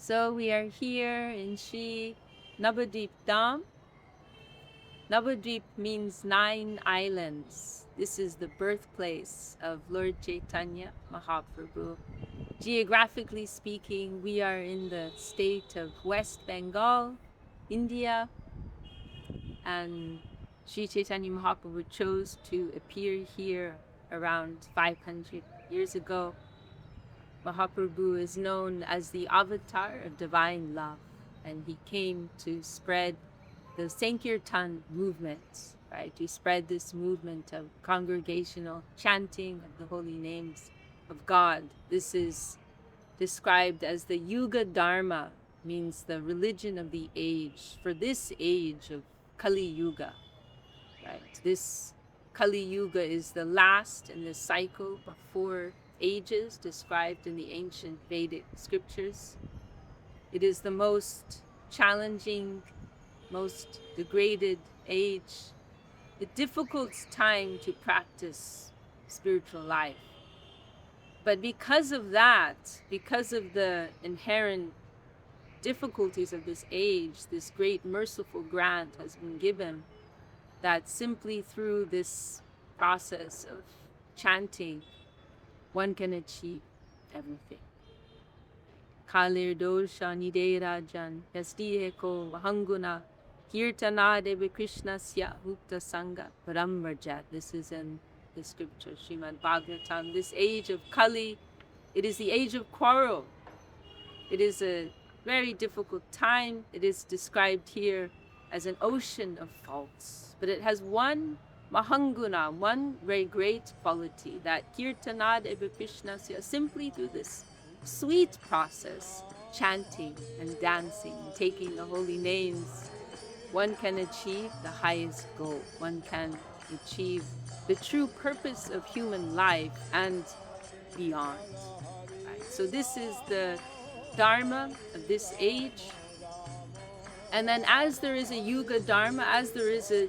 So we are here in Śrī Navadvip Dham. Navadvip means 9 islands. This is the birthplace of Lord Chaitanya Mahaprabhu. Geographically speaking, we are in the state of West Bengal, India, and Śrī Chaitanya Mahaprabhu chose to appear here around 500 years ago. Mahaprabhu is known as the avatar of divine love, and he came to spread the Saṅkīrtan movement, right? To spread this movement of congregational chanting of the holy names of God. This is described as the Yuga Dharma, means the religion of the age, for this age of Kali Yuga, right? This Kali Yuga is the last in the cycle of 4 ages described in the ancient Vedic scriptures. It is the most challenging, most degraded age, the difficult time to practice spiritual life. But because of that, because of the inherent difficulties of this age, this great merciful grant has been given that simply through this process of chanting, one can achieve everything. Kalir dosha niderajan yastiheko vahanguna kirtana deva krishnasya mukta sangha paramvarjat. This is in the scripture, Srimad Bhagavatam. This age of Kali, it is the age of quarrel. It is a very difficult time. It is described here as an ocean of faults. But it has one Mahanguna, one very great quality, that Kirtanad Eva Krishnasya, simply through this sweet process, chanting and dancing, taking the holy names, one can achieve the highest goal. One can achieve the true purpose of human life and beyond. Right? So this is the Dharma of this age. And then as there is a Yuga Dharma, as there is a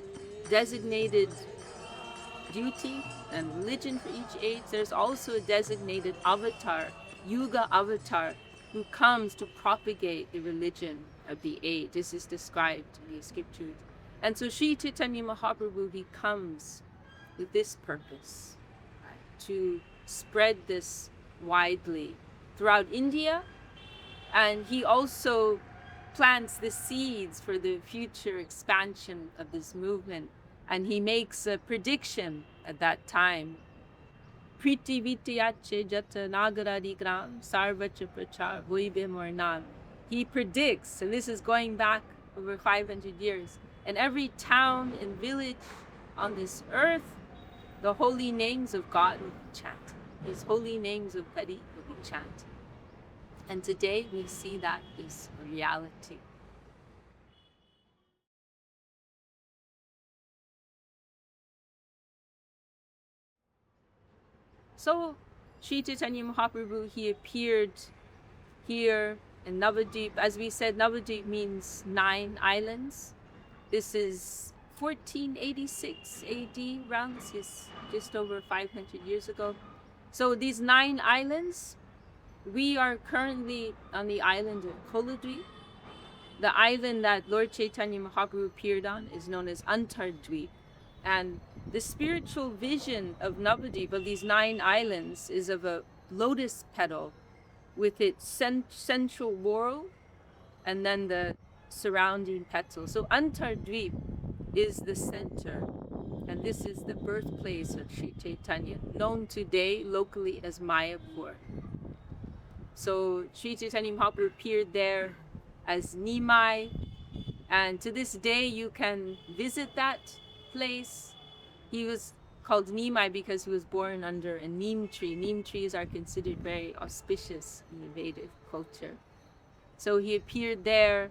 designated duty and religion for each age, there's also a designated avatar, Yuga avatar, who comes to propagate the religion of the age. This is described in the scriptures. And so Śrī Chaitanya Mahāprabhu, he comes with this purpose, right, to spread this widely throughout India, and he also plants the seeds for the future expansion of this movement. And he makes a prediction at that time. Priti vityache jata nagaradi gram sarvacha prachar voibe mornam. He predicts, and this is going back over 500 years, in every town and village on this earth, the holy names of God will be chanted. His holy names of Hari will be chanted. And today we see that is a reality. So Śrī Chaitanya Mahāprabhu, he appeared here in Navadvip. As we said, Navadvip means 9 islands. This is 1486 AD, around just over 500 years ago. So these 9 islands, we are currently on the island of Koladvip. The island that Lord Chaitanya Mahaprabhu appeared on is known as Antardvip. And the spiritual vision of Navadvip, of these 9 islands, is of a lotus petal with its central whorl and then the surrounding petals. So Antardvip is the center, and this is the birthplace of Śrī Chaitanya, known today locally as Mayapur. So Śrī Chaitanya Mahaprabhu appeared there as Nimai, and to this day you can visit that place. He was called Nimai because he was born under a neem tree. Neem trees are considered very auspicious in the Vedic culture. So he appeared there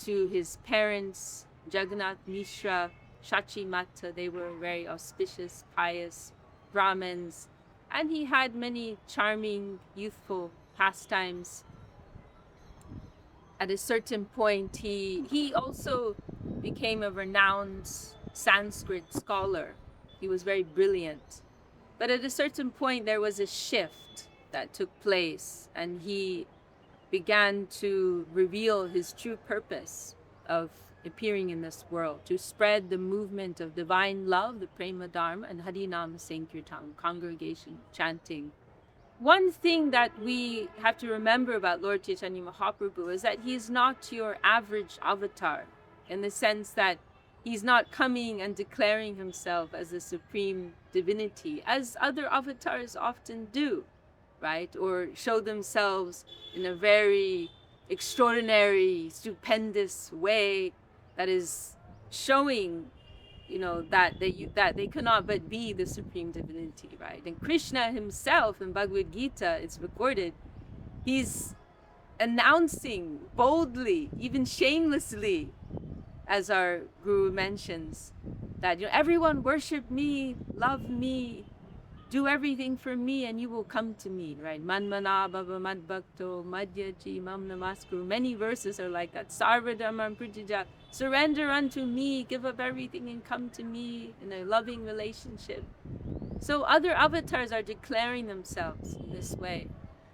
to his parents, Jagannath Mishra, Shachi Mata. They were very auspicious, pious Brahmins. And he had many charming, youthful pastimes. At a certain point, he also became a renowned Sanskrit scholar. He was very brilliant. But at a certain point, there was a shift that took place, and he began to reveal his true purpose of appearing in this world, to spread the movement of divine love, the prema dharma, and Harinama Saṅkīrtan, congregation, chanting. One thing that we have to remember about Lord Chaitanya Mahaprabhu is that he is not your average avatar, in the sense that he's not coming and declaring himself as a supreme divinity, as other avatars often do, right? Or show themselves in a very extraordinary, stupendous way that is showing, that they cannot but be the supreme divinity, right? And Krishna himself in Bhagavad Gita, it's recorded, he's announcing boldly, even shamelessly, as our Guru mentions, that everyone worship me, love me, do everything for me, and you will come to me, right? Manmana bhava madbhakto madhyaji mam namaskuru. Many verses are like that. Sarvadharman pritija. Surrender unto me, give up everything and come to me in a loving relationship. So other avatars are declaring themselves in this way.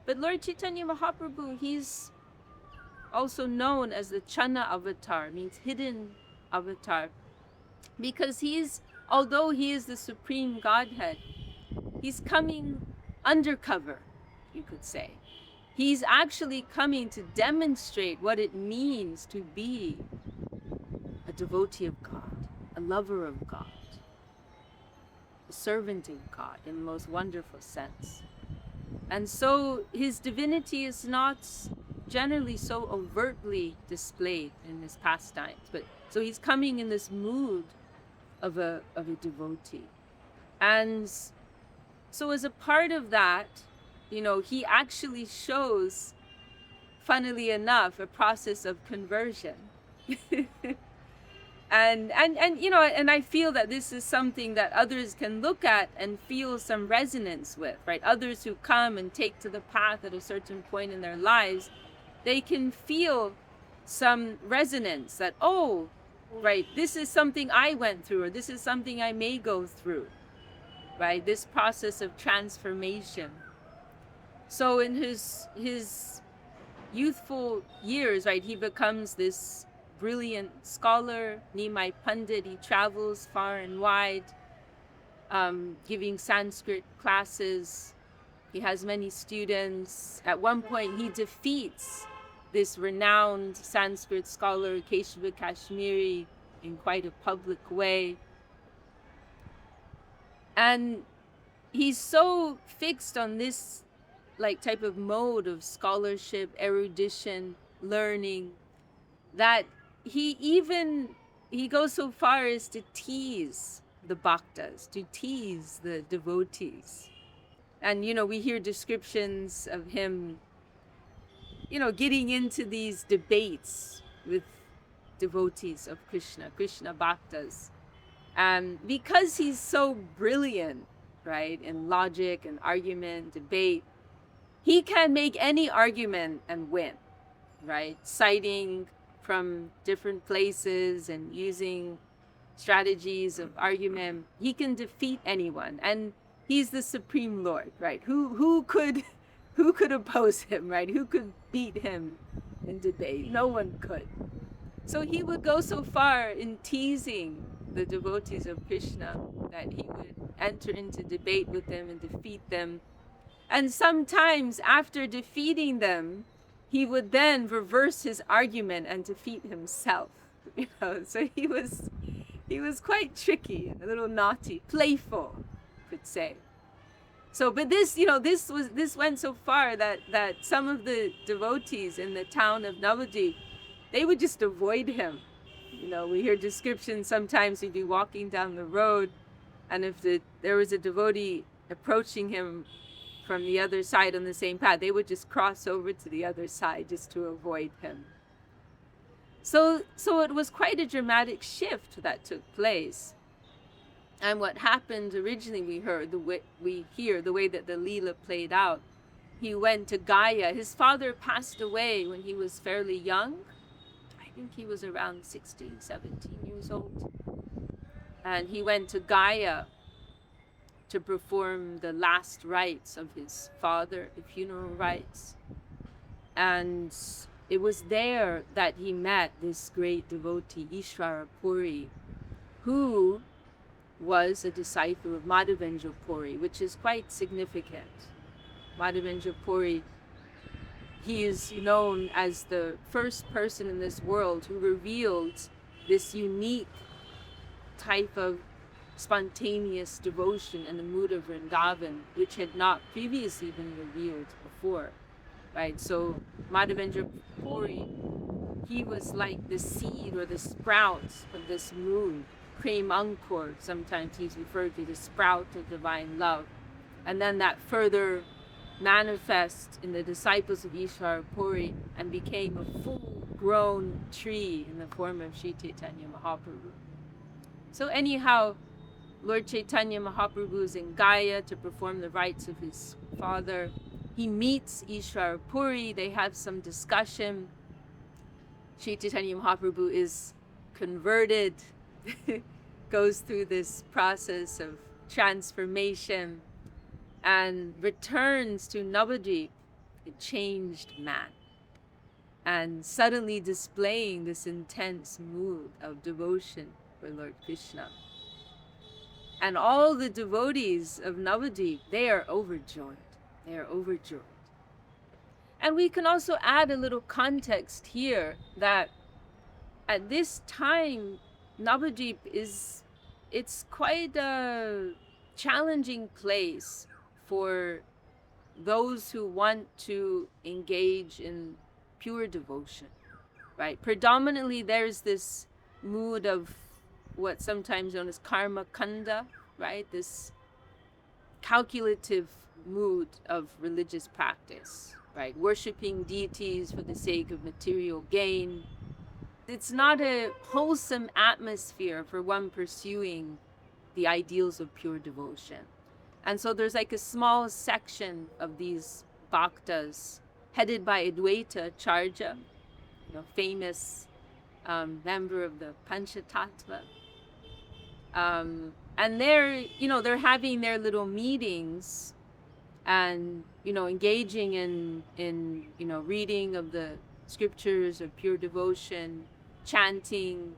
But Lord Chaitanya Mahaprabhu, he's also known as the Chana avatar, means hidden avatar, because although he is the supreme Godhead, he's coming undercover, you could say. He's actually coming to demonstrate what it means to be a devotee of God, a lover of God, a servant of God in the most wonderful sense. And so his divinity is not generally so overtly displayed in his pastimes, but so he's coming in this mood of a devotee. And so as a part of that, he actually shows, funnily enough, a process of conversion. and I feel that this is something that others can look at and feel some resonance with, right? Others who come and take to the path at a certain point in their lives, they can feel some resonance that, oh, right, this is something I went through, or this is something I may go through, right? This process of transformation. So in his youthful years, right, he becomes this brilliant scholar, Nimai Pandit. He travels far and wide, giving Sanskrit classes. He has many students. At one point, he defeats this renowned Sanskrit scholar, Keshava Kashmiri, in quite a public way. And he's so fixed on this type of mode of scholarship, erudition, learning, that he goes so far as to tease the bhaktas, to tease the devotees. And we hear descriptions of him getting into these debates with devotees of Krishna bhaktas. Because he's so brilliant, right, in logic and argument, debate, he can make any argument and win, right? Citing from different places and using strategies of argument, he can defeat anyone. And he's the Supreme Lord, right? Who could oppose him, right? Who could beat him in debate? No one could. So he would go so far in teasing the devotees of Krishna that he would enter into debate with them and defeat them. And sometimes after defeating them, he would then reverse his argument and defeat himself. So he was quite tricky, a little naughty, playful, you could say. So, but this went so far that some of the devotees in the town of Navadvip, they would just avoid him. We hear descriptions sometimes he'd be walking down the road, and if there was a devotee approaching him from the other side on the same path, they would just cross over to the other side just to avoid him. So it was quite a dramatic shift that took place. And what happened originally, we hear the way that the Leela played out. He went to Gaya. His father passed away when he was fairly young. I think he was around 16, 17 years old. And he went to Gaya to perform the last rites of his father, the funeral rites. And it was there that he met this great devotee, Ishvara Puri, who was a disciple of Madhavendrapuri, Puri, which is quite significant. Madhavendrapuri, Puri, he is known as the first person in this world who revealed this unique type of spontaneous devotion in the mood of Vrindavan, which had not previously been revealed before. Right? So Madhavendra Puri, he was like the seed or the sprout of this mood. Prema, sometimes he's referred to, the sprout of divine love. And then that further manifests in the disciples of Ishvara Puri and became a full-grown tree in the form of Śrī Chaitanya Mahāprabhu. So anyhow, Lord Chaitanya Mahaprabhu is in Gaya to perform the rites of his father. He meets Ishvara Puri, they have some discussion. Śrī Chaitanya Mahaprabhu is converted, goes through this process of transformation, and returns to Navadvip, a changed man, and suddenly displaying this intense mood of devotion for Lord Krishna. And all the devotees of Navadvip, they are overjoyed. They are overjoyed. And we can also add a little context here that at this time, Navadvip it's quite a challenging place for those who want to engage in pure devotion, right? Predominantly, there's this mood of what's sometimes known as karma kanda, right? This calculative mood of religious practice, right? Worshipping deities for the sake of material gain. It's not a wholesome atmosphere for one pursuing the ideals of pure devotion. And so there's like a small section of these bhaktas headed by Advaita Charya, famous member of the Panchatattva. And they're having their little meetings and, engaging in reading of the scriptures of pure devotion, chanting,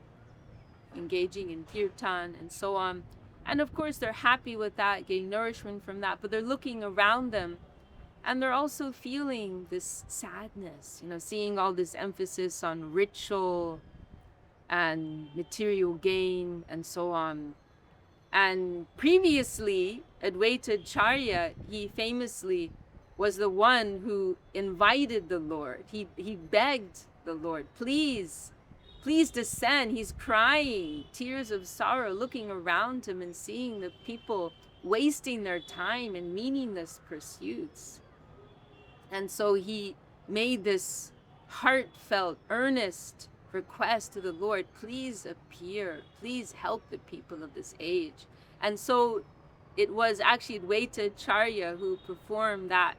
engaging in kirtan, and so on. And of course, they're happy with that, getting nourishment from that, but they're looking around them and they're also feeling this sadness, seeing all this emphasis on ritual and material gain and so on. And previously, Advaita Charya, he famously was the one who invited the Lord. He begged the Lord, please descend. He's crying, tears of sorrow, looking around him and seeing the people wasting their time in meaningless pursuits. And so he made this heartfelt, earnest request to the Lord, please appear, please help the people of this age. And so it was actually Advaita Charya who performed that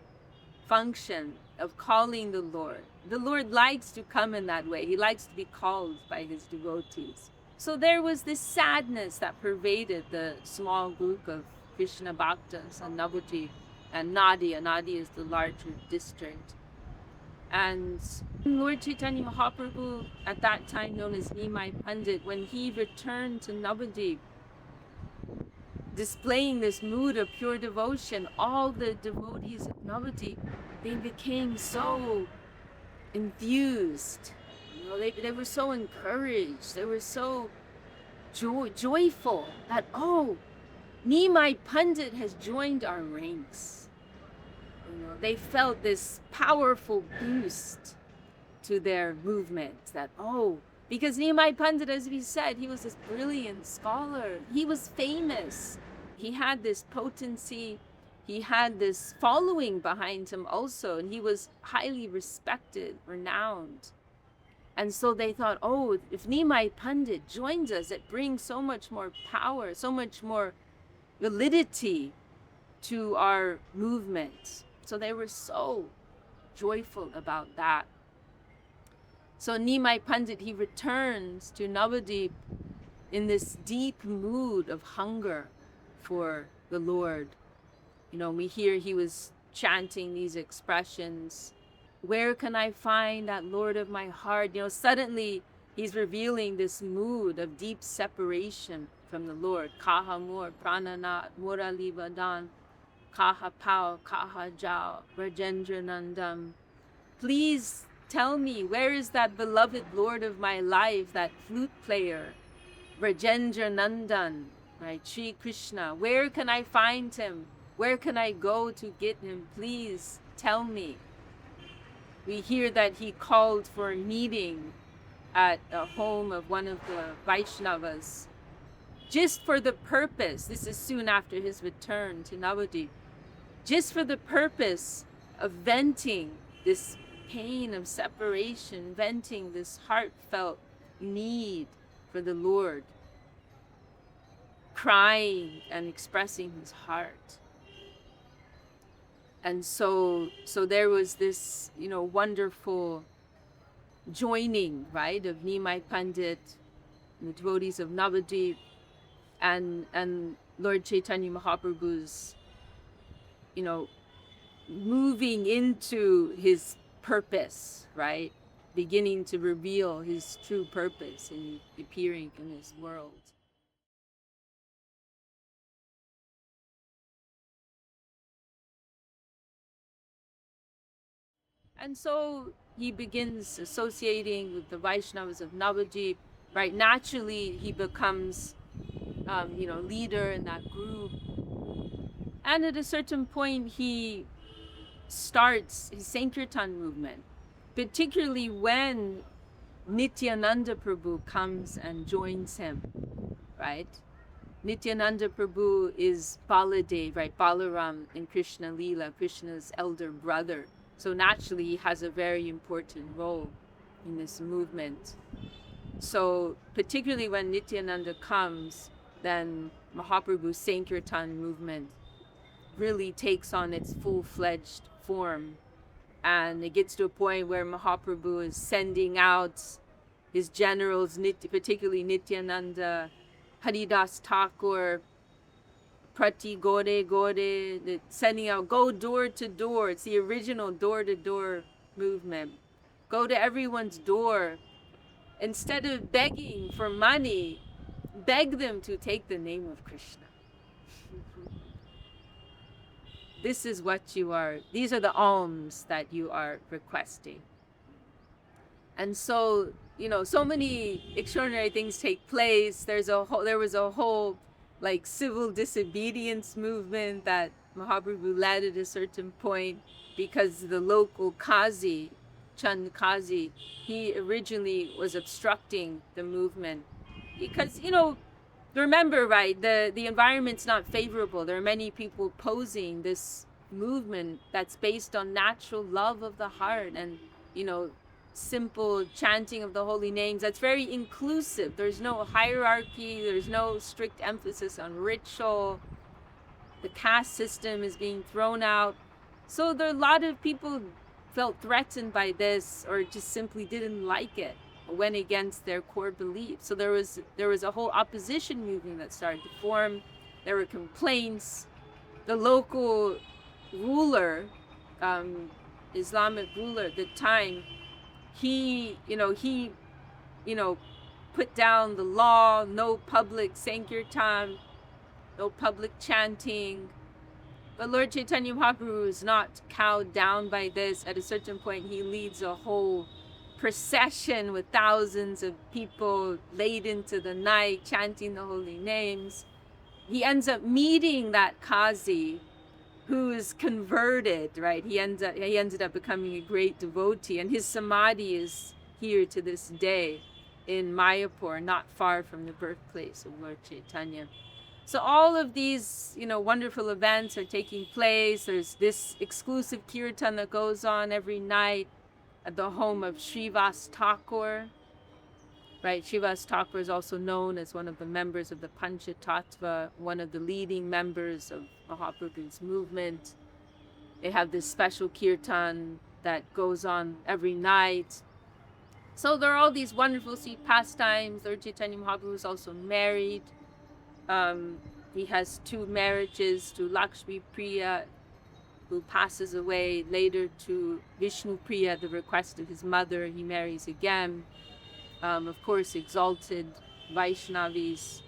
function of calling the Lord. The Lord likes to come in that way. He likes to be called by his devotees. So there was this sadness that pervaded the small group of Krishna Bhaktas and Navadvip and Nadia. Nadia is the larger district. And Lord Chaitanya Mahaprabhu, at that time known as Nimai Pandit, when he returned to Navadvip, displaying this mood of pure devotion, all the devotees of Navadvip, they became so enthused. They were so encouraged. They were so joyful that, Nimai Pandit has joined our ranks. They felt this powerful boost to their movement that, because Nimai Pandit, as we said, he was this brilliant scholar. He was famous. He had this potency. He had this following behind him also, and he was highly respected, renowned. And so they thought, if Nimai Pandit joins us, it brings so much more power, so much more validity to our movement. So they were so joyful about that. So Nimai Pandit, he returns to Navadvip in this deep mood of hunger for the Lord. We hear he was chanting these expressions, Where can I find that Lord of my heart? You know, suddenly he's revealing this mood of deep separation from the Lord. Kaha mor pranana murali vadan, kaha pao, kaha jao, Rajendra Nandam. Please tell me, where is that beloved Lord of my life, that flute player, Rajendra Nandan, right? Śrī Krishna. Where can I find him? Where can I go to get him? Please tell me. We hear that he called for a meeting at a home of one of the Vaishnavas, just for the purpose, this is soon after his return to Navadvip, just for the purpose of venting this pain of separation, venting this heartfelt need for the Lord, crying and expressing his heart. And so there was this, you know, wonderful joining, right, of Nimai Pandit, the devotees of Navadvip, and Lord Chaitanya Mahaprabhu's, you know, moving into his purpose, right, beginning to reveal his true purpose in appearing in this world. And so he begins associating with the Vaishnavas of Navadvip, right? Naturally, he becomes, you know, leader in that group. And at a certain point, he starts his Saṅkīrtan movement, particularly when Nityananda Prabhu comes and joins him, right? Nityananda Prabhu is Baladev, right? Balaram in Krishna Leela, Krishna's elder brother. So naturally, he has a very important role in this movement. So particularly when Nityananda comes, then Mahaprabhu's Saṅkīrtan movement really takes on its full-fledged form. And it gets to a point where Mahaprabhu is sending out his generals, particularly Nityananda, Haridas Thakur, Prati Gore, sending out, go door to door. It's the original door-to-door movement. Go to everyone's door. Instead of begging for money, beg them to take the name of Krishna. This is what you are, these are the alms that you are requesting. And so, you know, so many extraordinary things take place. There was a whole like civil disobedience movement that Mahaprabhu led at a certain point, because the local Qazi, Chand Qazi, he originally was obstructing the movement. Because, you know, remember, right, the environment's not favorable. There are many people opposing this movement that's based on natural love of the heart and, you know, simple chanting of the holy names. That's very inclusive. There's no hierarchy. There's no strict emphasis on ritual. The caste system is being thrown out. So there are a lot of people felt threatened by this, or just simply didn't like it, or went against their core beliefs. So there was a whole opposition movement that started to form. There were complaints. The local ruler, Islamic ruler at the time, he put down the law, no public Saṅkīrtan, no public chanting. But Lord Chaitanya Mahaprabhu is not cowed down by this. At a certain point, he leads a whole procession with thousands of people late into the night, chanting the holy names. He ends up meeting that Qazi, who is converted, right? He ended up becoming a great devotee, and his samadhi is here to this day in Mayapur, not far from the birthplace of Lord Chaitanya. So all of these, you know, wonderful events are taking place. There's this exclusive kirtan that goes on every night at the home of Srivas Thakur, right? Srivas Thakur is also known as one of the members of the Panchatattva, one of the leading members of Mahaprabhu's movement. They have this special kirtan that goes on every night. So there are all these wonderful sweet pastimes. Lord Chaitanya Mahaprabhu is also married. He has 2 marriages to Lakshmi Priya. who passes away later to Vishnu Priya at the request of his mother. He marries again. Of course, exalted Vaishnavis.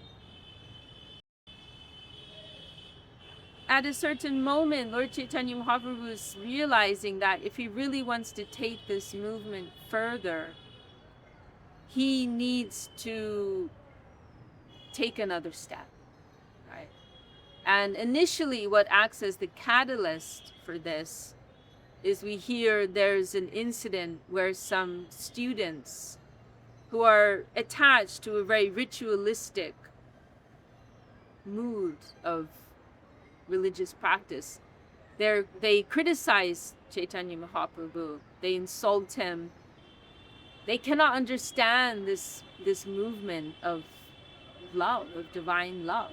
At a certain moment, Lord Chaitanya Mahaprabhu is realizing that if he really wants to take this movement further, he needs to take another step, right? And initially, what acts as the catalyst for this is we hear there's an incident where some students who are attached to a very ritualistic mood of religious practice, they criticize Chaitanya Mahaprabhu, they insult him. They cannot understand this movement of love, of divine love.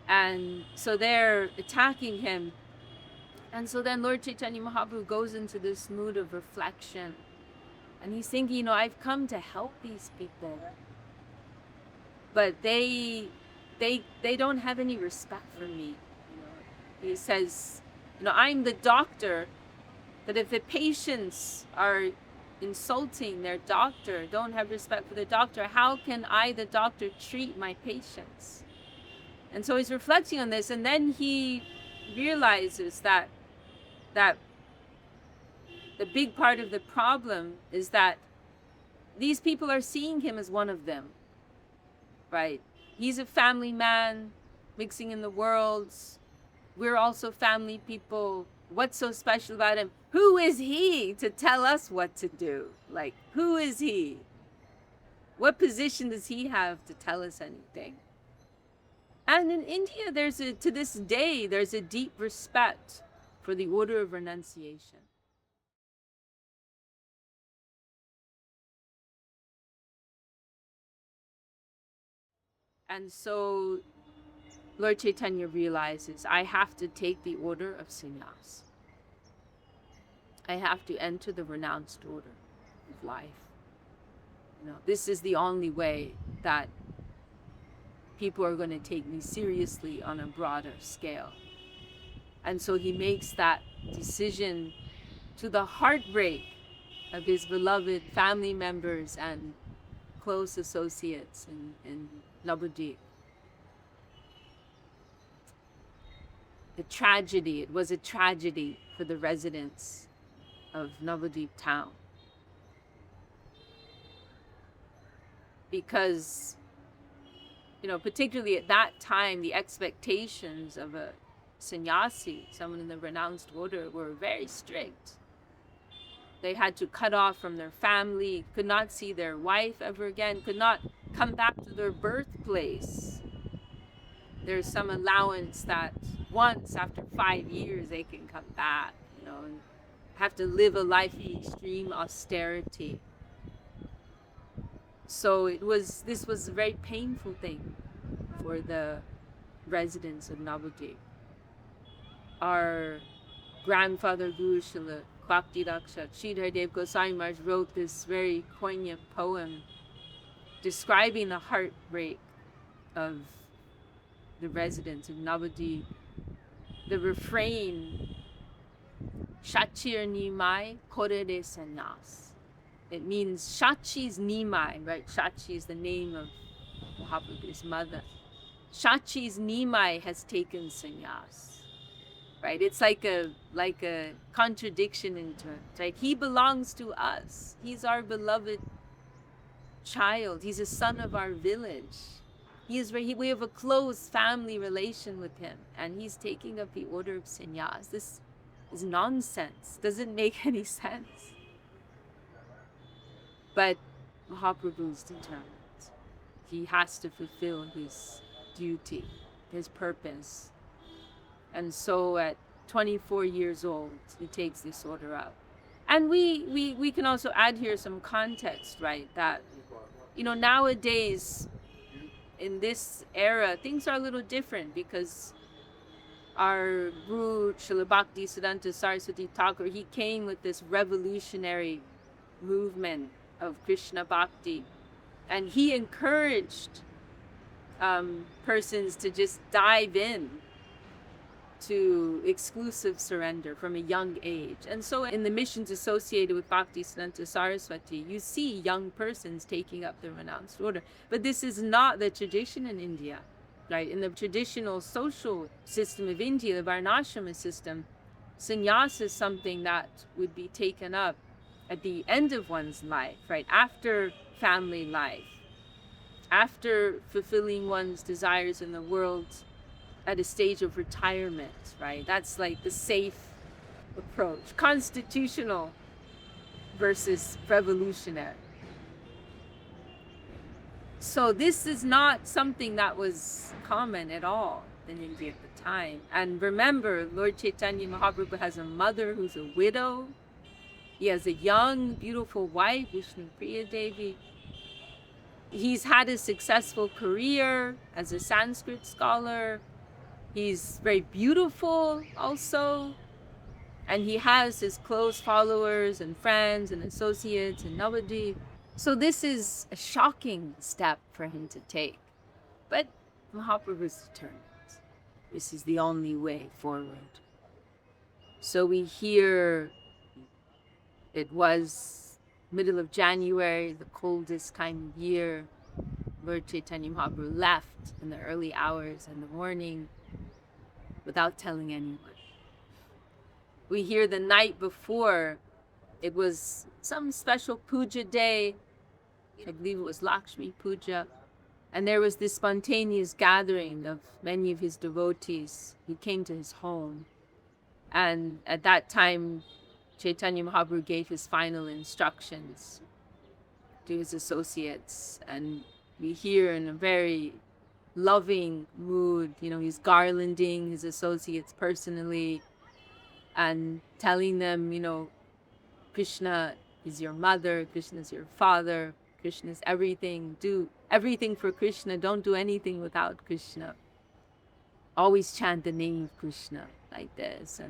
And so they're attacking him. And so then Lord Chaitanya Mahaprabhu goes into this mood of reflection. And he's thinking, I've come to help these people. But they don't have any respect for me. He says, I'm the doctor, but if the patients are insulting their doctor, don't have respect for the doctor, how can I, the doctor, treat my patients? And so he's reflecting on this, and then he realizes that the big part of the problem is that these people are seeing him as one of them, right? He's a family man, mixing in the worlds. We're also family people. What's so special about him? Who is he to tell us what to do? Like, who is he? What position does he have to tell us anything? And in India, to this day, there's a deep respect for the order of renunciation. And so Lord Chaitanya realizes, I have to take the order of sannyas. I have to enter the renounced order of life. This is the only way that people are going to take me seriously on a broader scale. And so he makes that decision to the heartbreak of his beloved family members and close associates in Navadvip. It was a tragedy for the residents of Navadvip town. Because, particularly at that time, the expectations of a sannyasi, someone in the renounced order, were very strict. They had to cut off from their family, could not see their wife ever again, could not come back to their birthplace. There's some allowance that once after 5 years they can come back, and have to live a life of extreme austerity. So this was a very painful thing for the residents of Navadvip. Our grandfather Guru Śrīla Bhakti Rakshak Sridhar Goswami Maharaj wrote this very poignant poem describing the heartbreak of the residents of Navadvip. The refrain, Shachir Nimai Korere Sannyas. It means Shachi's Nimai, right? Shachi is the name of Mahaprabhu's mother. Shachi's Nimai has taken sannyas, right? It's like a contradiction in terms, right? He belongs to us. He's our beloved child. He's a son of our village. We have a close family relation with him, and he's taking up the order of sannyas. This is nonsense. Doesn't make any sense. But Mahaprabhu is determined. He has to fulfill his duty, his purpose. And so at 24 years old, he takes this order out. And we can also add here some context, right? That, nowadays, in this era, things are a little different because our Guru, Śrīla Bhakti Siddhanta Saraswati Thakur, he came with this revolutionary movement of Krishna Bhakti. And he encouraged persons to just dive in to exclusive surrender from a young age. And so in the missions associated with Bhaktisiddhanta Saraswati, you see young persons taking up the renounced order. But this is not the tradition in India, right? In the traditional social system of India, the Varnashrama system, sannyas is something that would be taken up at the end of one's life, right? After family life, after fulfilling one's desires in the world, at a stage of retirement, right? That's like the safe approach. Constitutional versus revolutionary. So this is not something that was common at all in India at the time. And remember, Lord Chaitanya Mahaprabhu has a mother who's a widow. He has a young, beautiful wife, Vishnu Priya Devi. He's had a successful career as a Sanskrit scholar. He's very beautiful also, and he has his close followers and friends and associates in Navadvip. So this is a shocking step for him to take. But Mahaprabhu is determined. This is the only way forward. So we hear it was middle of January, the coldest time of year. Lord Chaitanya Mahaprabhu left in the early hours in the morning, without telling anyone. We hear the night before, it was some special puja day. I believe it was Lakshmi Puja. And there was this spontaneous gathering of many of his devotees who came to his home. And at that time, Chaitanya Mahaprabhu gave his final instructions to his associates. And we hear in a very loving mood, he's garlanding his associates personally and telling them, Krishna is your mother, Krishna is your father, Krishna is everything. Do everything for Krishna, don't do anything without Krishna. Always chant the name of Krishna like this.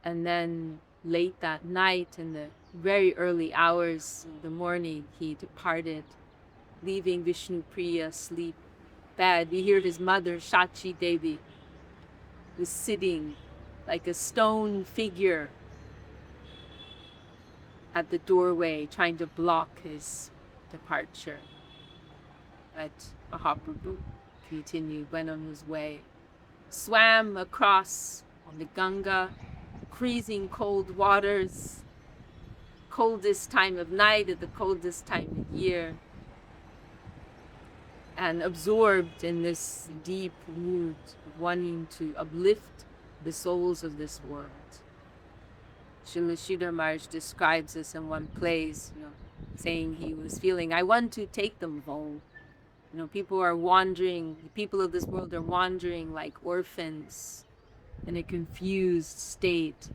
And then late that night, in the very early hours of the morning, he departed, leaving Vishnu Priya asleep bed. We heard his mother, Shachi Devi, was sitting like a stone figure at the doorway, trying to block his departure. But Mahaprabhu continued, went on his way, swam across on the Ganga, freezing cold waters, coldest time of night at the coldest time of year, and absorbed in this deep mood of wanting to uplift the souls of this world. Śrīla Sridhar Maharaj describes this in one place, saying he was feeling, I want to take them home. People are wandering, the people of this world are wandering like orphans in a confused state.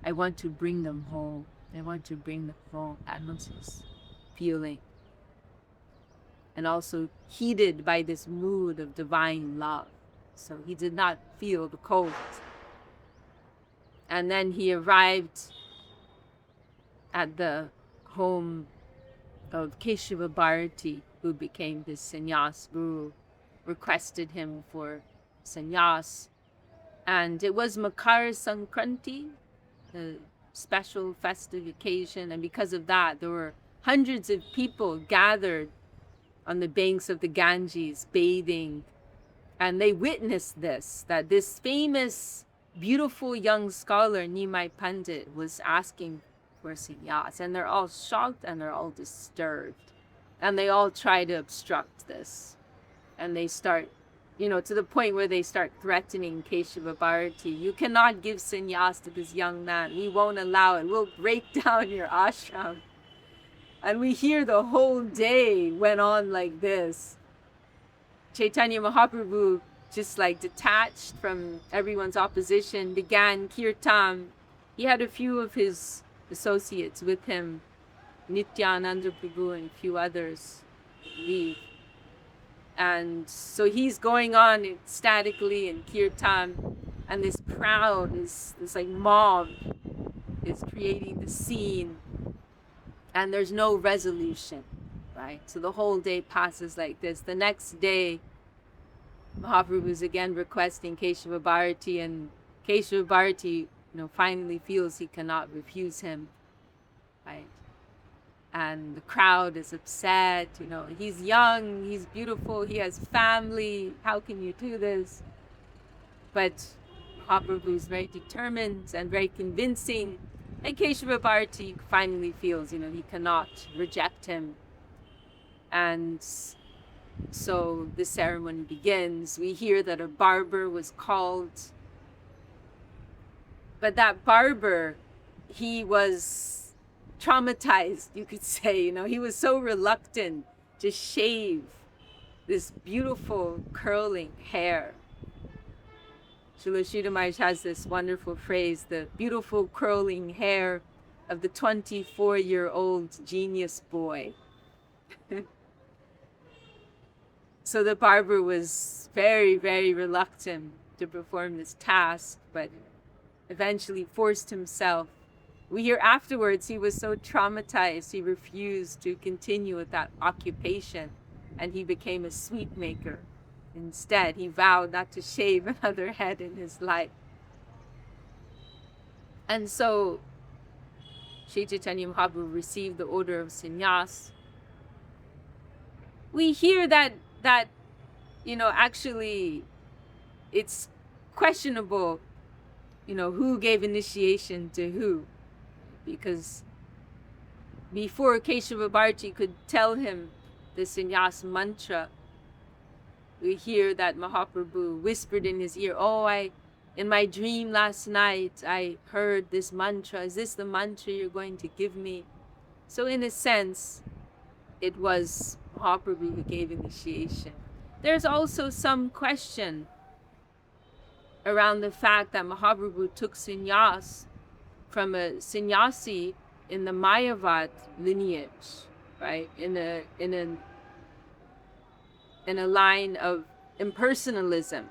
I want to bring them home. I want to bring them home. That was his feeling. And also heated by this mood of divine love. So he did not feel the cold. And then he arrived at the home of Keshava Bharati, who became his sannyas guru, requested him for sannyas. And it was Makara Saṅkīrtan, a special festive occasion. And because of that, there were hundreds of people gathered on the banks of the Ganges, bathing. And they witnessed this, that this famous, beautiful young scholar, Nimai Pandit, was asking for sannyas. And they're all shocked and they're all disturbed. And they all try to obstruct this. And they start, to the point where they start threatening Keshava Bharati. You cannot give sannyas to this young man. We won't allow it. We'll break down your ashram. And we hear the whole day went on like this. Chaitanya Mahaprabhu, just like detached from everyone's opposition, began kirtan. He had a few of his associates with him, Nityananda Prabhu and a few others, leave. And so he's going on ecstatically in kirtan, and this crowd, this like mob, is creating the scene. And there's no resolution, right? So the whole day passes like this. The next day, Mahaprabhu is again requesting Keshava Bharati, and Keshava Bharati, finally feels he cannot refuse him, right? And the crowd is upset, he's young, he's beautiful, he has family, how can you do this? But Mahaprabhu is very determined and very convincing, and Keshava Bharati finally feels, he cannot reject him. And so the ceremony begins. We hear that a barber was called, but that barber, he was traumatized, you could say. He was so reluctant to shave this beautiful curling hair. Śrīla Govinda Mahārāj has this wonderful phrase, the beautiful curling hair of the 24-year-old genius boy. So the barber was very, very reluctant to perform this task, but eventually forced himself. We hear afterwards he was so traumatized he refused to continue with that occupation, and he became a sweet maker. Instead, he vowed not to shave another head in his life. And so Śrī Chaitanya Mahāprabhu received the order of sannyas. We hear that actually it's questionable, who gave initiation to who. Because before Keshava Bharati could tell him the sannyas mantra, we hear that Mahaprabhu whispered in his ear, in my dream last night, I heard this mantra. Is this the mantra you're going to give me? So in a sense, it was Mahaprabhu who gave initiation. There's also some question around the fact that Mahaprabhu took sannyas from a sannyasi in the Mayavad lineage, right? In a line of impersonalism,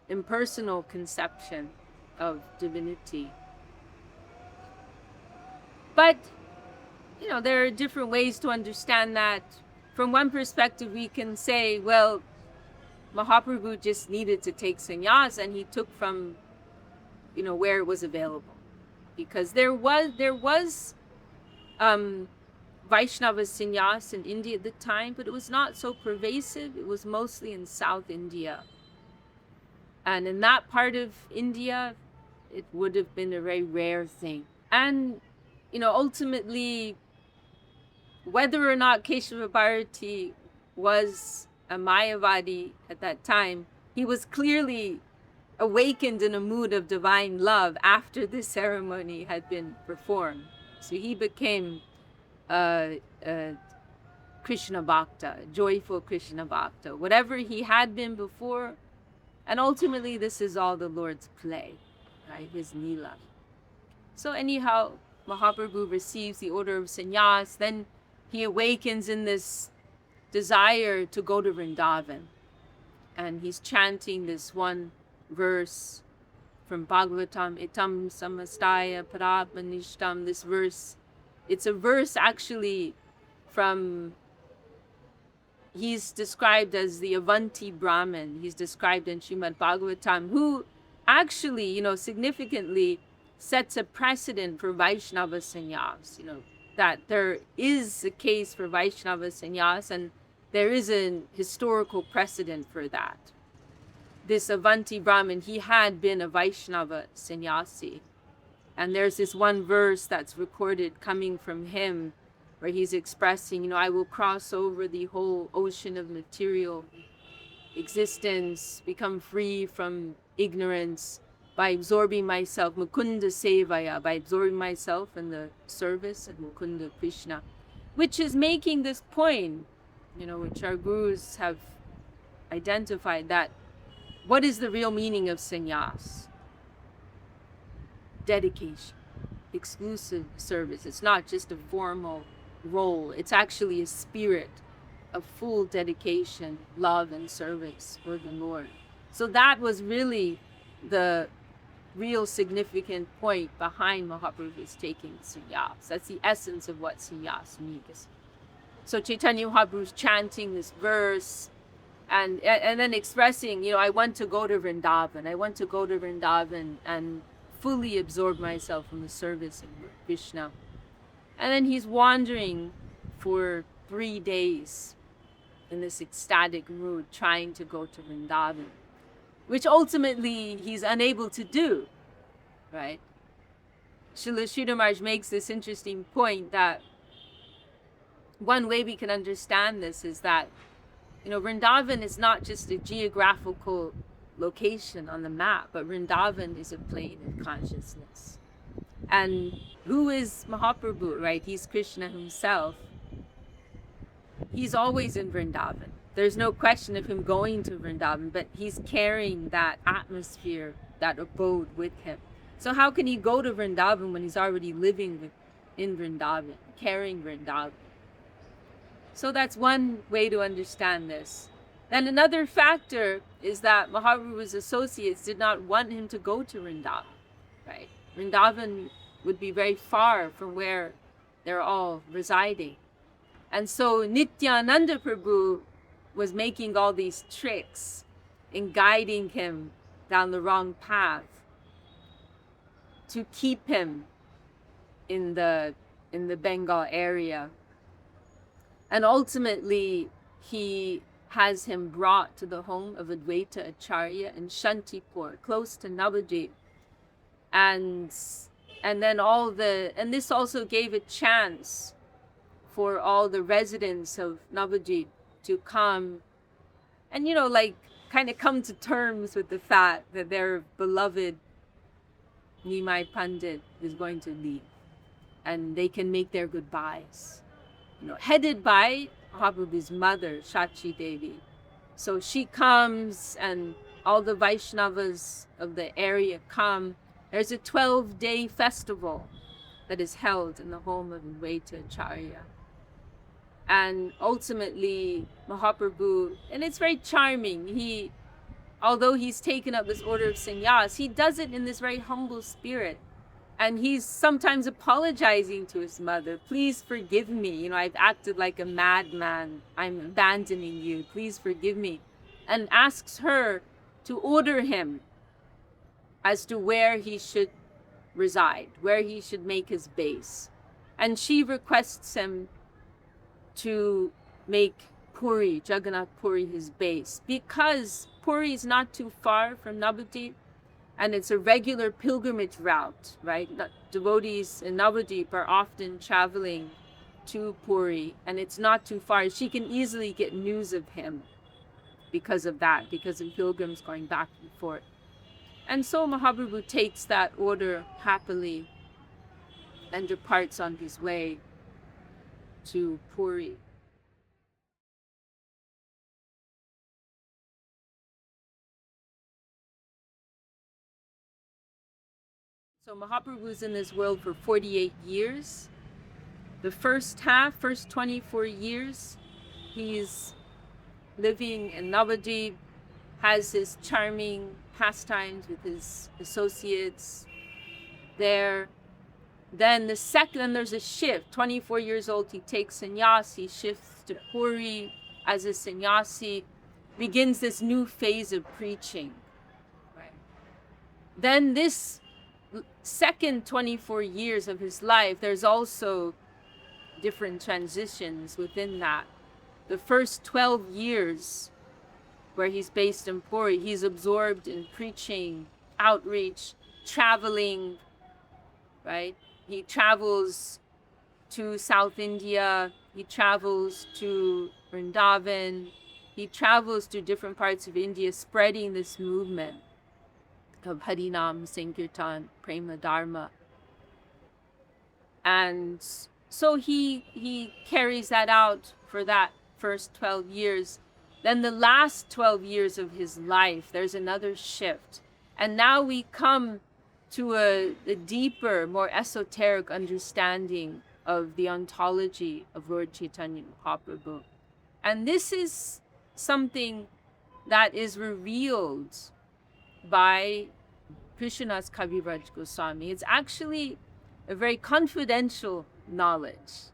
impersonal conception of divinity. But there are different ways to understand that. From one perspective, we can say, well, Mahaprabhu just needed to take sannyas, and he took from, where it was available. Because there was Vaishnava sannyas in India at the time, but it was not so pervasive. It was mostly in South India. And in that part of India, it would have been a very rare thing. And, ultimately, whether or not Keshava Bharati was a Mayavadi at that time, he was clearly awakened in a mood of divine love after this ceremony had been performed. So he became a Krishna Bhakta, a joyful Krishna Bhakta, whatever he had been before. And ultimately, this is all the Lord's play, right? His Leela. So anyhow, Mahaprabhu receives the order of sannyas, then he awakens in this desire to go to Vrindavan. And he's chanting this one verse from Bhagavatam, Itam Samastaya Paratmanishtam, this verse. It's a verse actually from, he's described as the Avanti Brahmin. He's described in Srimad Bhagavatam, who actually, significantly sets a precedent for Vaishnava sannyas, that there is a case for Vaishnava sannyas, and there is a historical precedent for that. This Avanti Brahmin, he had been a Vaishnava sannyasi. And there's this one verse that's recorded coming from him where he's expressing, I will cross over the whole ocean of material existence, become free from ignorance by absorbing myself, Mukunda Sevaya, by absorbing myself in the service of Mukunda Krishna, which is making this point, which our gurus have identified, that what is the real meaning of sannyas? Dedication, exclusive service. It's not just a formal role. It's actually a spirit of full dedication, love, and service for the Lord. So that was really the real significant point behind Mahaprabhu's taking sannyas. That's the essence of what sannyas means. So Chaitanya Mahaprabhu's chanting this verse, And then expressing, I want to go to Vrindavan. I want to go to Vrindavan and fully absorb myself in the service of Krishna. And then he's wandering for 3 days in this ecstatic mood, trying to go to Vrindavan, which ultimately he's unable to do, right? Śrīla Sridhar Maharaj makes this interesting point that one way we can understand this is that, Vrindavan is not just a geographical location on the map, but Vrindavan is a plane of consciousness. And who is Mahaprabhu, right? He's Krishna himself. He's always in Vrindavan. There's no question of him going to Vrindavan, but he's carrying that atmosphere, that abode with him. So how can he go to Vrindavan when he's already living in Vrindavan, carrying Vrindavan? So that's one way to understand this. Then another factor is that Mahaprabhu's associates did not want him to go to Vrindavan, right? Vrindavan would be very far from where they're all residing. And so Nityananda Prabhu was making all these tricks in guiding him down the wrong path to keep him in the Bengal area. And ultimately, he has him brought to the home of Advaita Acharya in Shantipur, close to Navadvip. And then and this also gave a chance for all the residents of Navadvip to come and, kind of come to terms with the fact that their beloved Nimai Pandit is going to leave. And they can make their goodbyes. Headed by Mahaprabhu's mother, Shachi Devi. So she comes and all the Vaishnavas of the area come. There's a 12-day festival that is held in the home of Advaita Acharya. And ultimately, Mahaprabhu, and it's very charming, although he's taken up this order of sannyas, he does it in this very humble spirit. And he's sometimes apologizing to his mother. Please forgive me. I've acted like a madman. I'm abandoning you. Please forgive me. And asks her to order him as to where he should reside, where he should make his base. And she requests him to make Puri, Jagannath Puri, his base, because Puri is not too far from Navadvip. And it's a regular pilgrimage route, right? Devotees in Navadvip are often traveling to Puri, and it's not too far. She can easily get news of him because of that, because of pilgrims going back and forth. And so Mahaprabhu takes that order happily and departs on his way to Puri. So Mahaprabhu's in this world for 48 years. The first 24 years, he's living in Navadvip, has his charming pastimes with his associates there. Then there's a shift. 24 years old, he takes sannyas, he shifts to Puri as a sannyasi, begins this new phase of preaching. Right? Then this second 24 years of his life, there's also different transitions within that. The first 12 years where he's based in Puri, he's absorbed in preaching, outreach, traveling, right? He travels to South India, he travels to Vrindavan, he travels to different parts of India, spreading this movement of Harinam, Saṅkīrtan, prema, dharma. And so he carries that out for that first 12 years. Then the last 12 years of his life, there's another shift. And now we come to a deeper, more esoteric understanding of the ontology of Lord Chaitanya Mahaprabhu. And this is something that is revealed by Krishnadas Kaviraj Goswami. It's actually a very confidential knowledge,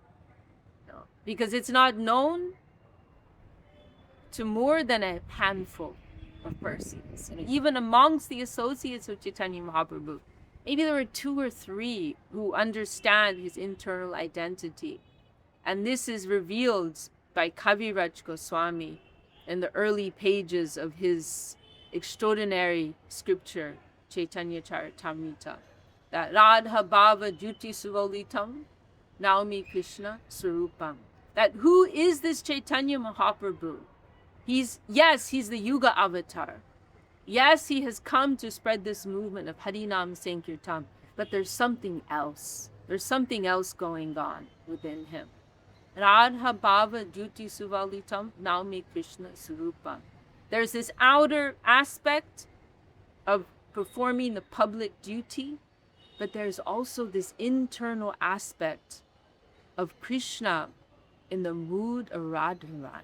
because it's not known to more than a handful of persons. And even amongst the associates of Chaitanya Mahaprabhu, maybe there were 2 or 3 who understand his internal identity. And this is revealed by Kaviraj Goswami in the early pages of his extraordinary scripture, Chaitanya Charitamrita, that Radha Bhava Jyoti Suvalitam Naumi Krishna Swarupam. That who is this Chaitanya Mahaprabhu? Yes, he's the Yuga avatar. Yes, he has come to spread this movement of Harinam Saṅkīrtan, but there's something else. There's something else going on within him. Radha Bhava Jyoti Suvalitam Naumi Krishna Swarupam. There's this outer aspect of performing the public duty, but there's also this internal aspect of Krishna in the mood of Radharani,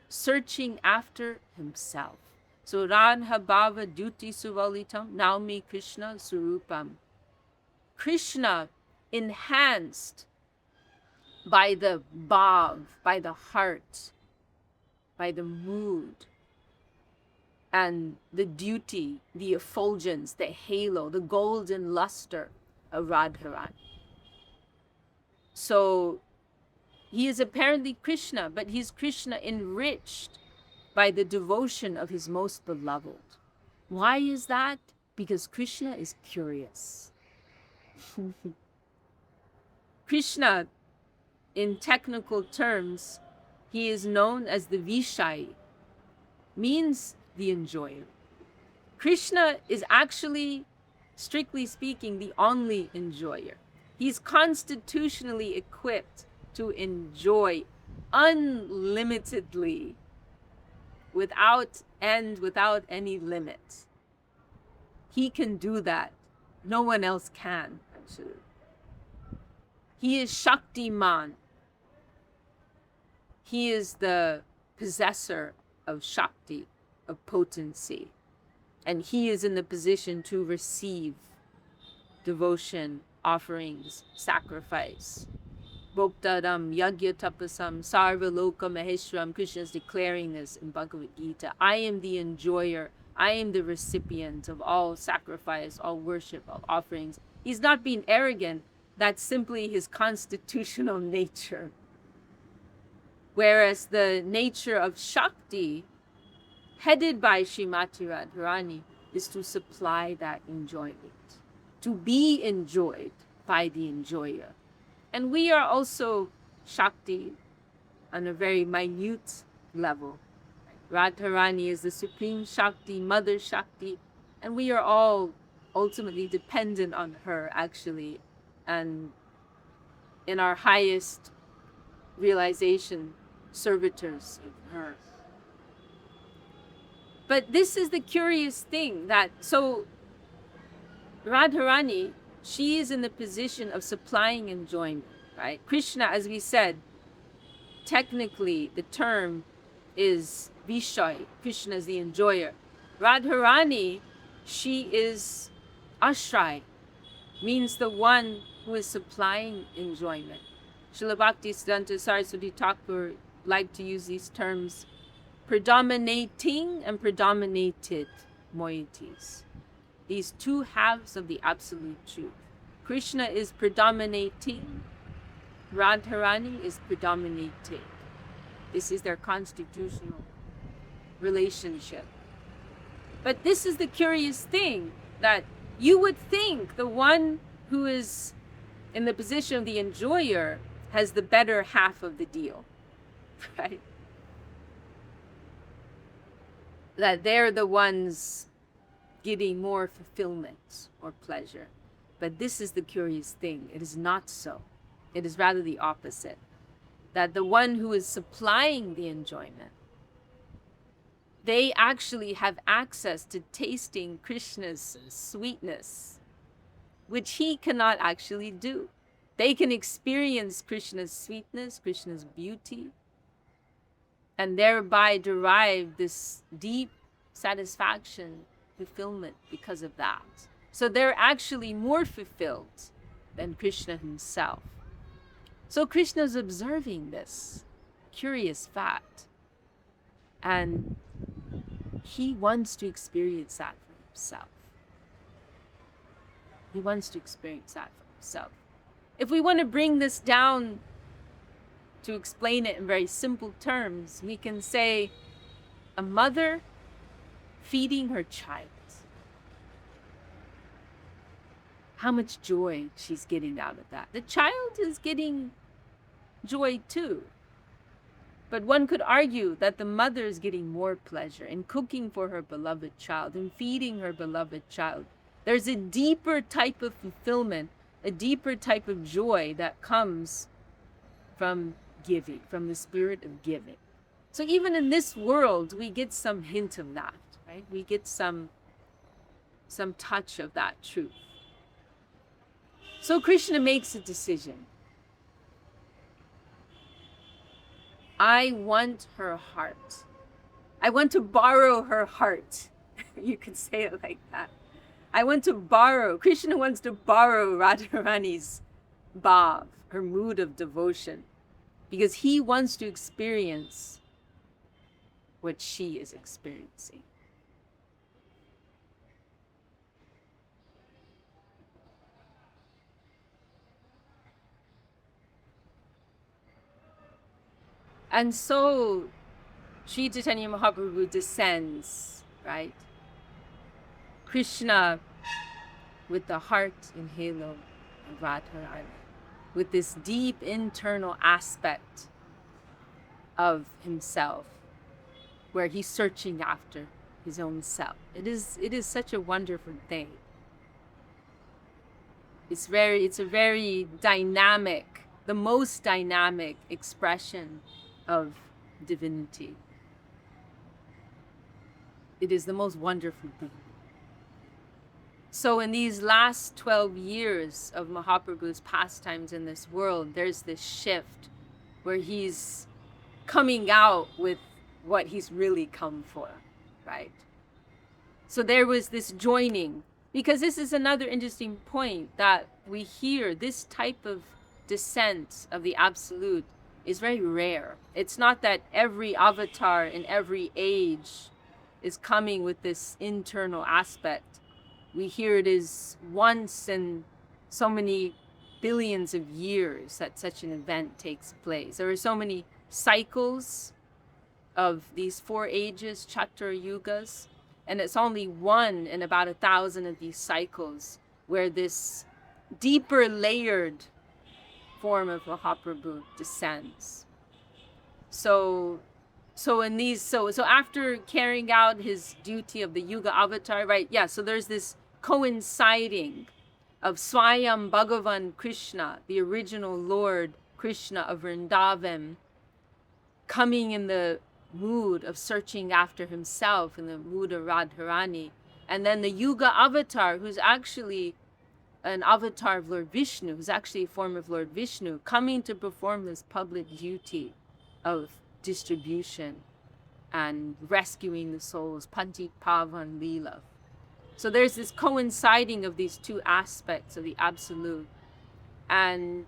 searching after himself. So Radha Bhava Jyoti Suvalitam Naumi Krishna Swarupam. Krishna enhanced by the bhav, by the heart, by the mood, and the duty, the effulgence, the halo, the golden luster of Radharani. So he is apparently Krishna, but he's Krishna enriched by the devotion of his most beloved. Why is that? Because Krishna is curious. Krishna, in technical terms, he is known as the Vishai, means the enjoyer. Krishna is actually, strictly speaking, the only enjoyer. He's constitutionally equipped to enjoy unlimitedly, without end, without any limit. He can do that. No one else can, actually. He is Shaktiman. He is the possessor of Shakti, of potency. And he is in the position to receive devotion, offerings, sacrifice. Bhoktadam yagya tapasam sarva loka maheshwaram. Krishna is declaring this in Bhagavad Gita. I am the enjoyer. I am the recipient of all sacrifice, all worship, all offerings. He's not being arrogant. That's simply his constitutional nature. Whereas the nature of Shakti, headed by Srimati Radharani, is to supply that enjoyment, to be enjoyed by the enjoyer. And we are also Shakti on a very minute level. Radharani is the supreme Shakti, Mother Shakti, and we are all ultimately dependent on her, actually, and in our highest realization, servitors of her. But this is the curious thing, that so Radharani, she is in the position of supplying enjoyment, right? Krishna, as we said, technically the term is Vishai. Krishna is the enjoyer. Radharani, she is Ashray, means the one who is supplying enjoyment. Srila Bhaktisiddhanta Saraswati Thakur liked to use these terms, predominating and predominated moieties. These two halves of the absolute truth. Krishna is predominating, Radharani is predominating. This is their constitutional relationship. But this is the curious thing, that you would think the one who is in the position of the enjoyer has the better half of the deal, right? That they're the ones getting more fulfillment or pleasure. But this is the curious thing. It is not so. It is rather the opposite. That the one who is supplying the enjoyment, they actually have access to tasting Krishna's sweetness, which he cannot actually do. They can experience Krishna's sweetness, Krishna's beauty, and thereby derive this deep satisfaction, fulfillment because of that. So they're actually more fulfilled than Krishna himself. So Krishna is observing this curious fact. And he wants to experience that for himself. He wants to experience that for himself. If we want to bring this down to explain it in very simple terms, we can say a mother feeding her child. How much joy she's getting out of that. The child is getting joy too. But one could argue that the mother is getting more pleasure in cooking for her beloved child and feeding her beloved child. There's a deeper type of fulfillment, a deeper type of joy that comes from giving, from the spirit of giving. So even in this world, we get some hint of that, right? We get some touch of that truth. So Krishna makes a decision. I want her heart. I want to borrow her heart. You could say it like that. I want to borrow. Krishna wants to borrow Radharani's bhav, her mood of devotion, because he wants to experience what she is experiencing. And so Śrī Chaitanya Mahāprabhu descends, right? Krishna with the heart and halo of Radharani, with this deep internal aspect of himself, where he's searching after his own self. It is such a wonderful thing. It's a very dynamic, the most dynamic expression of divinity. It is the most wonderful thing. So in these last 12 years of Mahaprabhu's pastimes in this world, there's this shift where he's coming out with what he's really come for, right? So there was this joining, because this is another interesting point, that we hear this type of descent of the Absolute is very rare. It's not that every avatar in every age is coming with this internal aspect. We hear it is once in so many billions of years that such an event takes place. There are so many cycles of these 4 ages, Chatra Yugas, and it's only one in about 1,000 of these cycles where this deeper layered form of Mahaprabhu descends. So after carrying out his duty of the Yuga avatar, right? Yeah, so there's this coinciding of Swayam Bhagavan Krishna, the original Lord Krishna of Vrindavan, coming in the mood of searching after himself, in the mood of Radharani, and then the Yuga avatar, who's actually an avatar of Lord Vishnu, who's actually a form of Lord Vishnu, coming to perform this public duty of distribution and rescuing the souls, Panchik Pavan Leela. So there's this coinciding of these two aspects of the Absolute. And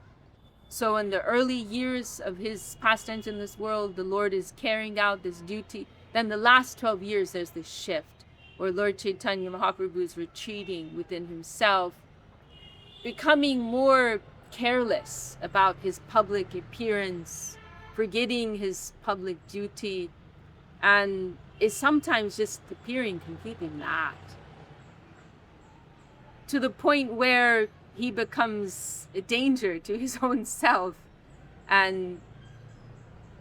so in the early years of his pastimes in this world, the Lord is carrying out this duty. Then the last 12 years, there's this shift where Lord Chaitanya Mahaprabhu is retreating within himself, becoming more careless about his public appearance, forgetting his public duty, and is sometimes just appearing completely mad, to the point where he becomes a danger to his own self, and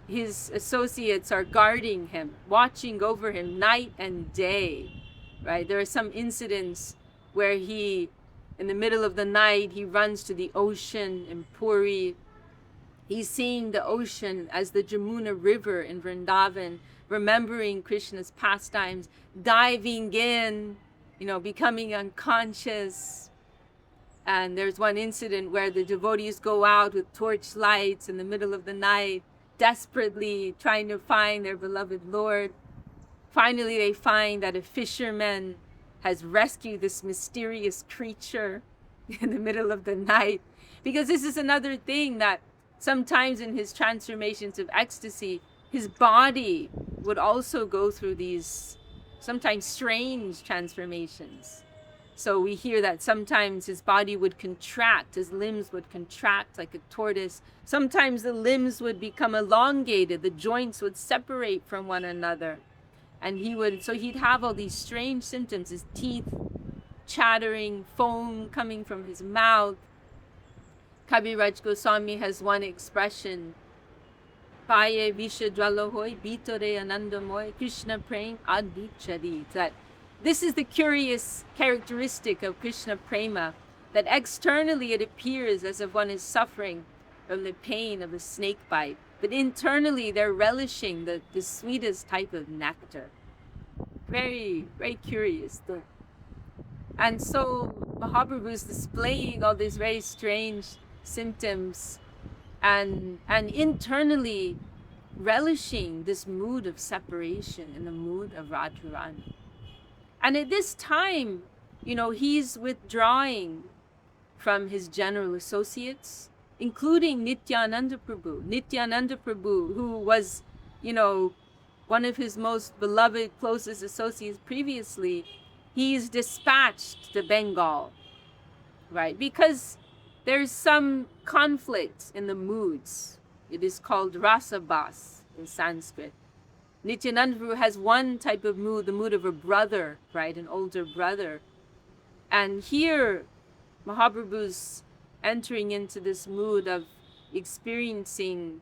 his associates are guarding him, watching over him night and day, right? There are some incidents where he, in the middle of the night, he runs to the ocean in Puri. He's seeing the ocean as the Jamuna River in Vrindavan, remembering Krishna's pastimes, diving in, becoming unconscious. And there's one incident where the devotees go out with torch lights in the middle of the night, desperately trying to find their beloved Lord. Finally, they find that a fisherman has rescued this mysterious creature in the middle of the night. Because this is another thing, that sometimes in his transformations of ecstasy, his body would also go through these sometimes strange transformations. So we hear that sometimes his body would contract, his limbs would contract like a tortoise. Sometimes the limbs would become elongated, the joints would separate from one another. And he'd have all these strange symptoms, his teeth chattering, foam coming from his mouth. Kaviraj Goswami has one expression, Paye Vishadwalahoy, Bitore Anandamoy, Krishna praying Advit Charit, that this is the curious characteristic of Krishna prema, that externally it appears as if one is suffering from the pain of a snake bite, but internally they're relishing the sweetest type of nectar. Very, very curious. And so Mahaprabhu is displaying all these very strange symptoms and internally relishing this mood of separation in the mood of Radharani. And at this time, he's withdrawing from his general associates, including Nityananda Prabhu. Nityananda Prabhu, who was, one of his most beloved, closest associates previously, he's dispatched to Bengal, right? Because there's some conflict in the moods. It is called rasabas in Sanskrit. Nityananda Prabhu has one type of mood, the mood of a brother, right? An older brother. And here, Mahaprabhu's entering into this mood of experiencing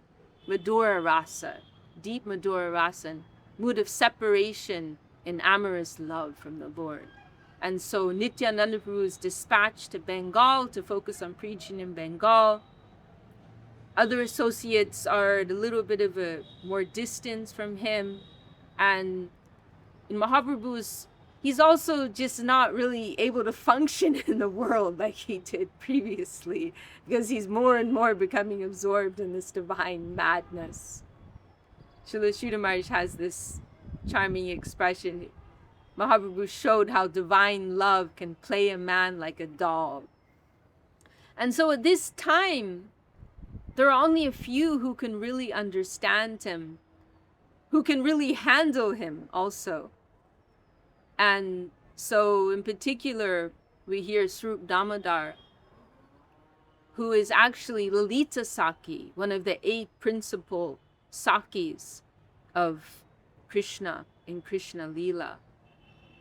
Madhura Rasa, deep Madhura Rasa, mood of separation in amorous love from the Lord. And so Nityananda Prabhu is dispatched to Bengal to focus on preaching in Bengal. Other associates are at a little bit of a more distance from him. And in Mahaprabhu's, he's also just not really able to function in the world like he did previously, because he's more and more becoming absorbed in this divine madness. Śrīla Sridhar Maharaj has this charming expression. Mahaprabhu showed how divine love can play a man like a doll. And so at this time, there are only a few who can really understand him, who can really handle him also. And so in particular, we hear Swarup Damodar, who is actually Lalita Saki, one of the 8 principal Sakis of Krishna in Krishna Leela.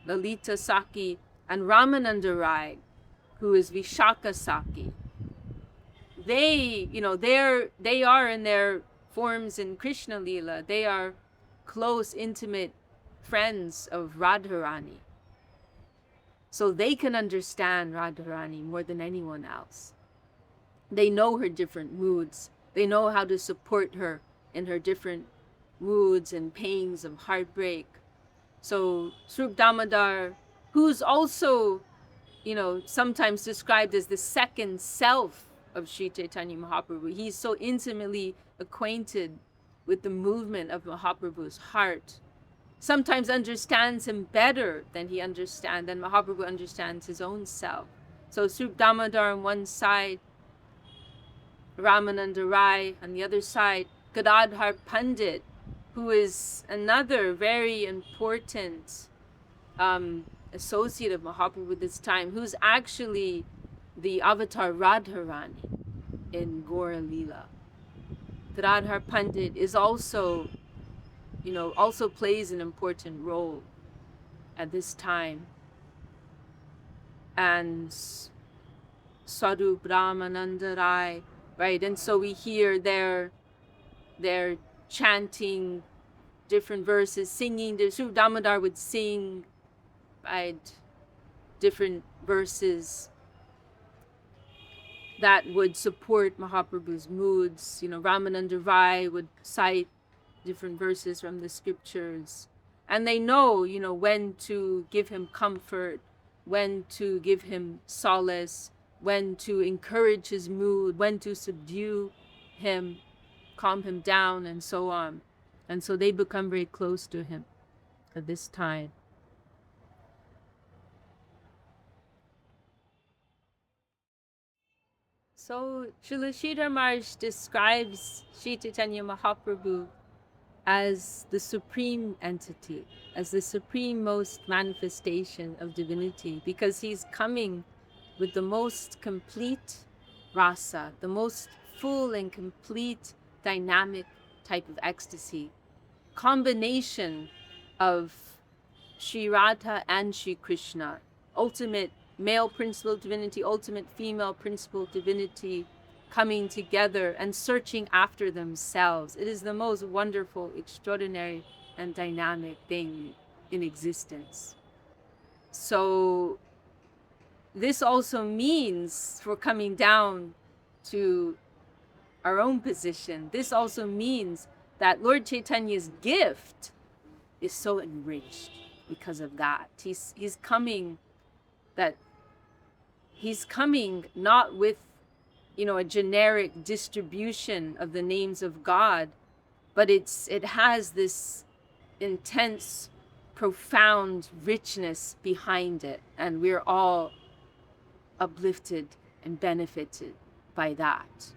Lalita Saki and Ramananda Rai, who is Vishaka Saki. They are in their forms in Krishna Leela, they are close, intimate friends of Radharani. So they can understand Radharani more than anyone else. They know her different moods. They know how to support her in her different moods and pains of heartbreak. So Swarup Damodar, who's also, sometimes described as the second self of Śrī Chaitanya Mahāprabhu. He's so intimately acquainted with the movement of Mahaprabhu's heart. Sometimes understands him better than Mahaprabhu understands his own self. So Swarup Damodar on one side, Ramananda Rai on the other side, Gadadhar Pandit, who is another very important associate of Mahaprabhu at this time, who's actually the avatar Radharani in Gaura Leela. Gadadhar Pandit is also plays an important role at this time. And Sadhu Brahmananda Rai, right? And so we hear they're chanting different verses, singing. Swarup Damodar would sing, right, different verses that would support Mahaprabhu's moods. Ramananda Rai would cite different verses from the scriptures. And they know, when to give him comfort, when to give him solace, when to encourage his mood, when to subdue him, calm him down, and so on. And so they become very close to him at this time. So Śrīla Sridhar Maharaj describes Śrī Chaitanya Mahāprabhu as the supreme entity, as the supreme most manifestation of divinity, because he's coming with the most complete rasa, the most full and complete dynamic type of ecstasy, combination of Śrī Radha and Śrī Krishna, ultimate male principle divinity, ultimate female principle divinity, coming together and searching after themselves. It is the most wonderful, extraordinary, and dynamic thing in existence. So this also means, for coming down to our own position, this also means that Lord Chaitanya's gift is so enriched because of that. He's coming not with, a generic distribution of the names of God, but it has this intense, profound richness behind it, and we're all uplifted and benefited by that.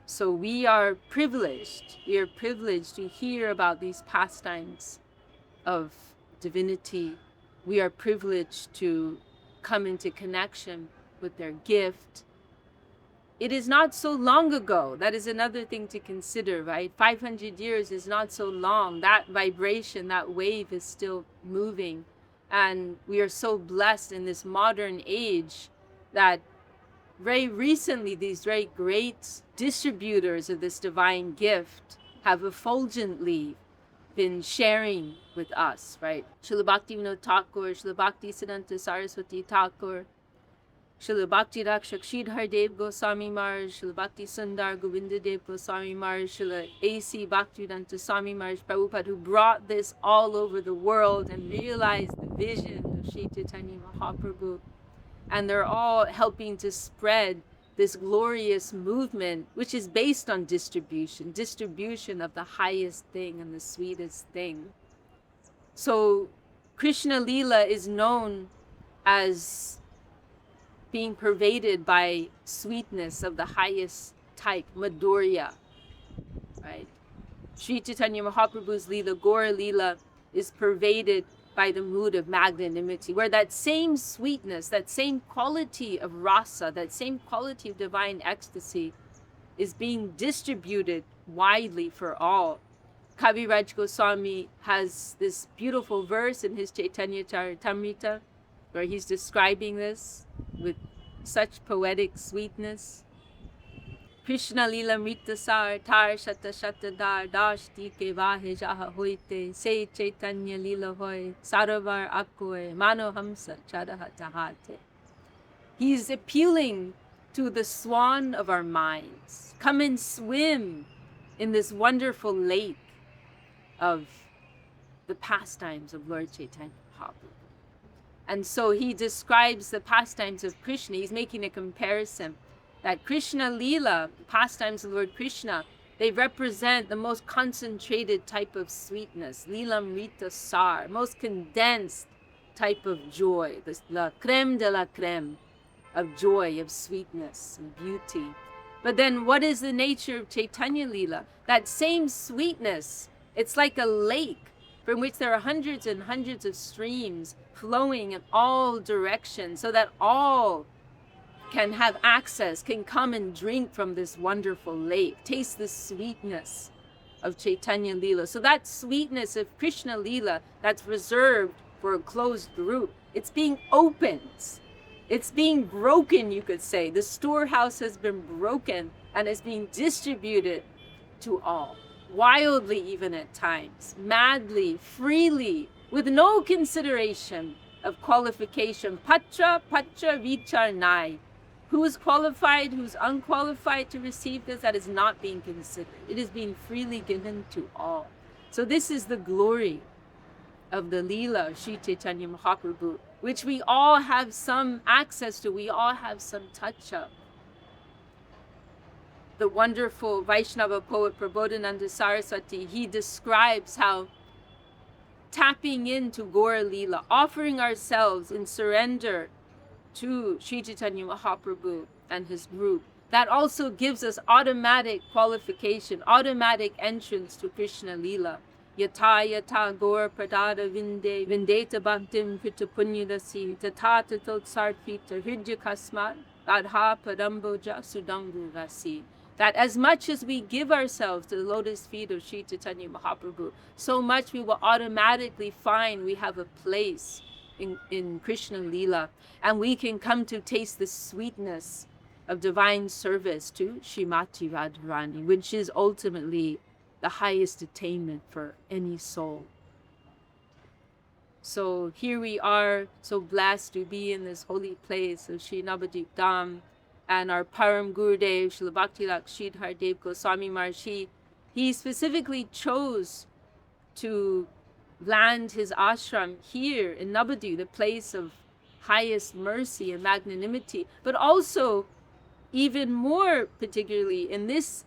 So we are privileged to hear about these pastimes of divinity. We are privileged to come into connection with their gift. It is not so long ago. That is another thing to consider, right? 500 years is not so long. That vibration, that wave is still moving. And we are so blessed in this modern age that very recently these very great distributors of this divine gift have effulgently been sharing with us, right? Srila Bhaktivinoda Thakur, Srila Bhakti Siddhanta Saraswati Thakur, Srila Bhakti Rakshak Sridhar Dev Goswami Maharaj, Srila Bhakti Sundar Govinda Dev Goswami Maharaj, Srila A.C. Bhaktivedanta Swami Maharaj Prabhupada, who brought this all over the world and realized the vision of Śrī Chaitanya Mahāprabhu. And they're all helping to spread this glorious movement, which is based on distribution of the highest thing and the sweetest thing. So Krishna Lila is known as being pervaded by sweetness of the highest type, Madhurya, right? Śrī Chaitanya Mahaprabhu's Lila, Gaura Lila, is pervaded by the mood of magnanimity, where that same sweetness, that same quality of rasa, that same quality of divine ecstasy is being distributed widely for all. Kaviraj Goswami has this beautiful verse in his Chaitanya Charitamrita, where he's describing this with such poetic sweetness. Krishna Lila Mritasar Tar Shata Shata Dar Dashti Ke Vahe Jaha Hoite Se Chaitanya Lila Hoy Saravar Akoe Mano Hamsa Chadaha Tahate. He's appealing to the swan of our minds. Come and swim in this wonderful lake of the pastimes of Lord Chaitanya Mahaprabhu. And so he describes the pastimes of Krishna. He's making a comparison that Krishna Lila, pastimes of Lord Krishna, they represent the most concentrated type of sweetness, Lila Mrita Sar, most condensed type of joy, la crème de la crème of joy, of sweetness and beauty. But then what is the nature of Chaitanya Lila? That same sweetness, it's like a lake from which there are hundreds and hundreds of streams flowing in all directions, so that all can have access, can come and drink from this wonderful lake, taste the sweetness of Chaitanya Lila. So that sweetness of Krishna Lila that's reserved for a closed group, it's being opened. It's being broken, you could say. The storehouse has been broken and is being distributed to all. Wildly even at times, madly, freely, with no consideration of qualification. Patra vichar nai. Who is qualified, who's unqualified to receive this, that is not being considered. It is being freely given to all. So this is the glory of the Leela of Śrī Chaitanya Mahāprabhu, which we all have some access to, we all have some touch of. The wonderful Vaishnava poet Prabodhananda Saraswati, he describes how tapping into Gaura Leela, offering ourselves in surrender to Śrī Chaitanya Mahāprabhu and his group, that also gives us automatic qualification, automatic entrance to Krishna Lila. Yata yata gor pradada vinde vindeta bhaktim krita punyadasi tatata totsarpita hridya kasmat adha padamboja sudangu rasi. That as much as we give ourselves to the lotus feet of Śrī Chaitanya Mahāprabhu, so much we will automatically find we have a place in Krishna Lila, and we can come to taste the sweetness of divine service to Srimati Radharani, which is ultimately the highest attainment for any soul. So here we are, so blessed to be in this holy place of Sri Navadvip Dham, and our Param Gurudev, Srila Bhaktilak Sridhar Dev Goswami Maharaj, he specifically chose to land his ashram here in Navadvip, the place of highest mercy and magnanimity, but also even more particularly in this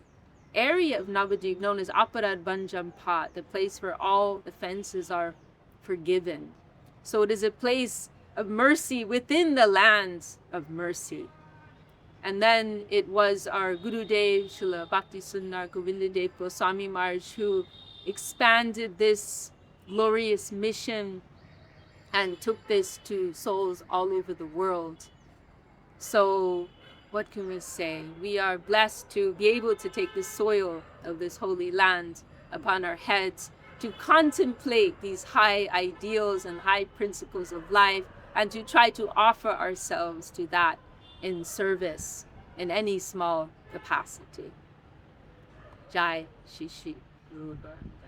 area of Navadvip known as Aparad Banjam Pat, the place where all offenses are forgiven. So it is a place of mercy within the lands of mercy. And then it was our Gurudev, Srila Bhakti Sundar Govinda Dev Goswami Maharaj, who expanded this glorious mission and took this to souls all over the world. So what can we say? We are blessed to be able to take the soil of this holy land upon our heads, to contemplate these high ideals and high principles of life, and to try to offer ourselves to that in service in any small capacity. Jai Shri Shri Guru Gaura.